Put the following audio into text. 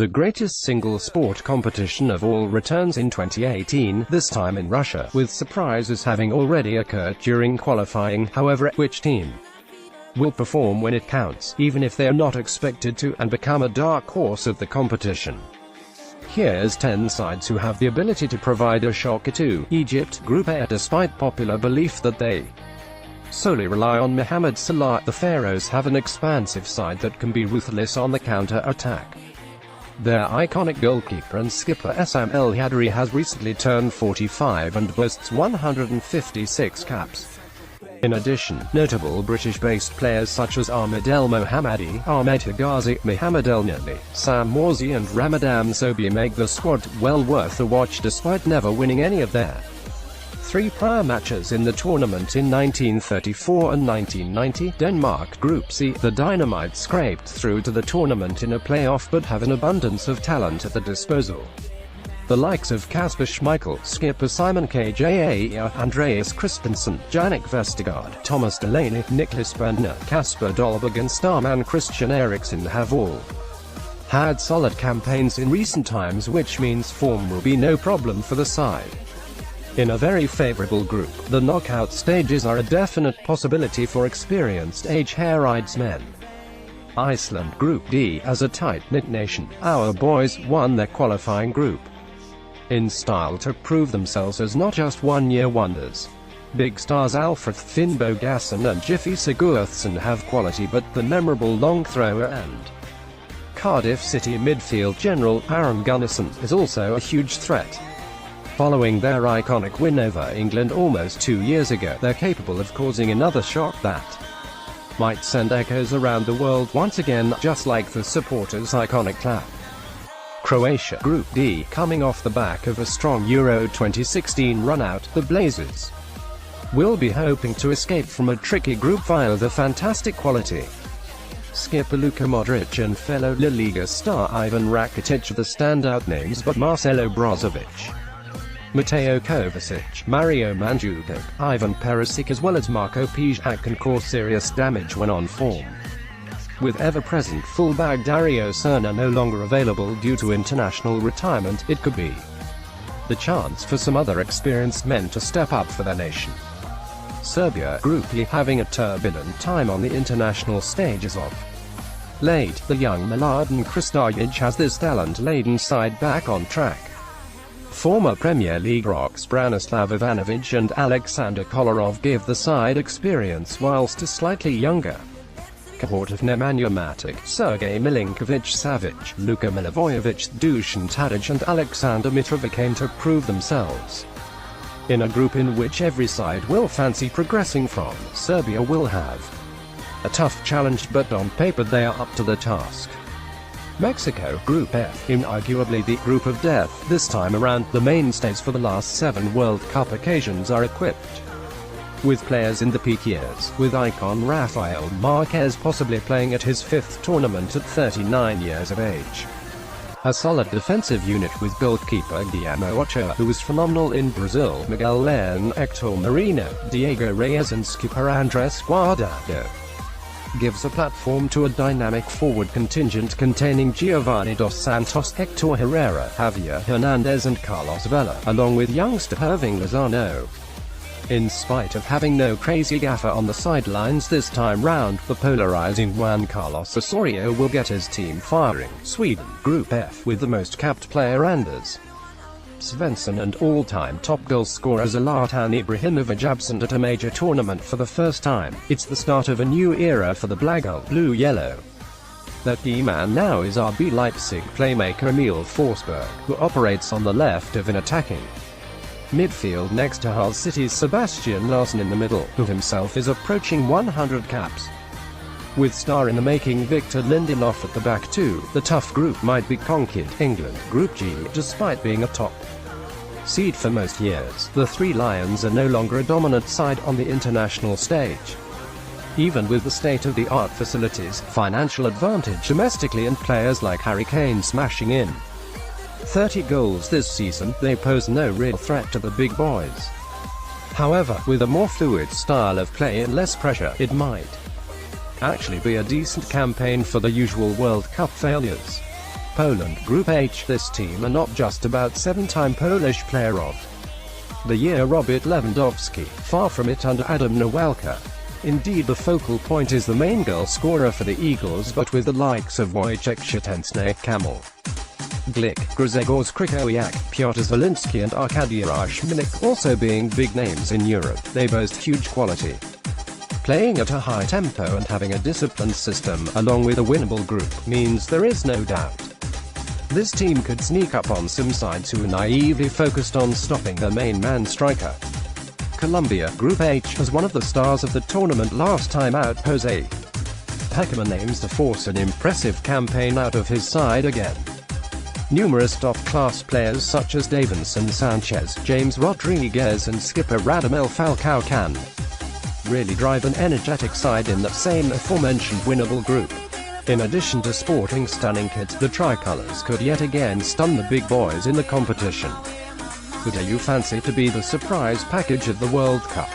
The greatest single sport competition of all returns in 2018, this time in Russia, with surprises having already occurred during qualifying. However, which team will perform when it counts, even if they are not expected to, and become a dark horse of the competition? Here's 10 sides who have the ability to provide a shocker to Egypt, Group A. Despite popular belief that they solely rely on Mohamed Salah, the Pharaohs have an expansive side that can be ruthless on the counter-attack. Their iconic goalkeeper and skipper Essam El Hadri has recently turned 45 and boasts 156 caps. In addition, notable British-based players such as Ahmed El Mohammadi, Ahmed Higazi, Mohamed El Nani, Sam Morsi and Ramadan Sobhi make the squad well worth a watch despite never winning any of their 3 prior matches in the tournament in 1934 and 1990. Denmark Group C. The Dynamite scraped through to the tournament in a playoff but have an abundance of talent at the disposal. The likes of Kasper Schmeichel, skipper Simon Kjær, Andreas Christensen, Jannik Vestergaard, Thomas Delaney, Niklas Bendtner, Kasper Dolberg and starman Christian Eriksen have all had solid campaigns in recent times, which means form will be no problem for the side. In a very favorable group, the knockout stages are a definite possibility for experienced age-hair-eyed men. Iceland Group D. As a tight-knit nation, our boys won their qualifying group in style to prove themselves as not just one-year wonders. Big stars Alfred Finn Bogason and Jiffy Sigurðsson have quality, but the memorable long thrower and Cardiff City midfield general Aron Gunnarsson is also a huge threat. Following their iconic win over England almost 2 years ago, they're capable of causing another shock that might send echoes around the world once again, just like the supporters' iconic clap. Croatia Group D. Coming off the back of a strong Euro 2016 run-out, the Blazers will be hoping to escape from a tricky group via the fantastic quality. Skipper Luka Modric and fellow La Liga star Ivan Rakitic are the standout names, but Marcelo Brozovic, Mateo Kovacic, Mario Mandzukic, Ivan Perisic as well as Marco Pijak can cause serious damage when on form. With ever-present fullback Dario Serna no longer available due to international retirement, it could be the chance for some other experienced men to step up for their nation. Serbia Group E. Having a turbulent time on the international stage as of late, the young Mladen Kristajic has this talent-laden side back on track. Former Premier League rocks Branislav Ivanovic and Alexander Kolarov give the side experience, whilst a slightly younger cohort of Nemanja Matic, Sergej Milinkovic-Savic, Luka Milivojevic, Dusan Tadic and Alexander Mitrovic aim to prove themselves. In a group in which every side will fancy progressing from, Serbia will have a tough challenge, but on paper they are up to the task. Mexico Group F. Inarguably the group of death, this time around, the mainstays for the last 7 World Cup occasions are equipped with players in the peak years, with icon Rafael Marquez possibly playing at his 5th tournament at 39 years of age. A solid defensive unit with goalkeeper Guillermo Ochoa, who was phenomenal in Brazil, Miguel León, Hector Moreno, Diego Reyes and skipper Andrés Guardado. Gives a platform to a dynamic forward contingent containing Giovanni Dos Santos, Hector Herrera, Javier Hernandez and Carlos Vela, along with youngster Irving Lozano. In spite of having no crazy gaffer on the sidelines this time round, the polarizing Juan Carlos Osorio will get his team firing. Sweden Group F. With the most capped player Anders Svensson and all-time top goal scorer Zlatan Ibrahimovic absent at a major tournament for the first time, it's the start of a new era for the Blaugrana Blue-Yellow. Their key man now is RB Leipzig playmaker Emil Forsberg, who operates on the left of an attacking midfield next to Hull City's Sebastian Larsson in the middle, who himself is approaching 100 caps. With star-in-the-making Victor Lindelof at the back too, the tough group might be conquered. England Group G. Despite being a top seed for most years, the Three Lions are no longer a dominant side on the international stage. Even with the state-of-the-art facilities, financial advantage domestically and players like Harry Kane smashing in 30 goals this season, they pose no real threat to the big boys. However, with a more fluid style of play and less pressure, it might actually be a decent campaign for the usual World Cup failures. Poland Group H. This team are not just about seven-time Polish Player of the Year Robert Lewandowski, far from it under Adam Nawalka. Indeed, the focal point is the main goal scorer for the Eagles, but with the likes of Wojciech Szczęsny, Kamil Glik, Grzegorz Krychowiak, Piotr Zielinski and Arkady Rashmanik also being big names in Europe, they boast huge quality. Playing at a high tempo and having a disciplined system, along with a winnable group, means there is no doubt this team could sneak up on some sides who are naively focused on stopping their main man striker. Colombia Group H was one of the stars of the tournament last time out. Jose Pekerman aims to force an impressive campaign out of his side again. Numerous top-class players such as Davinson Sanchez, James Rodriguez and skipper Radamel Falcao can really drive an energetic side in that same aforementioned winnable group. In addition to sporting stunning kits, the tricolours could yet again stun the big boys in the competition. Who do you fancy to be the surprise package of the World Cup?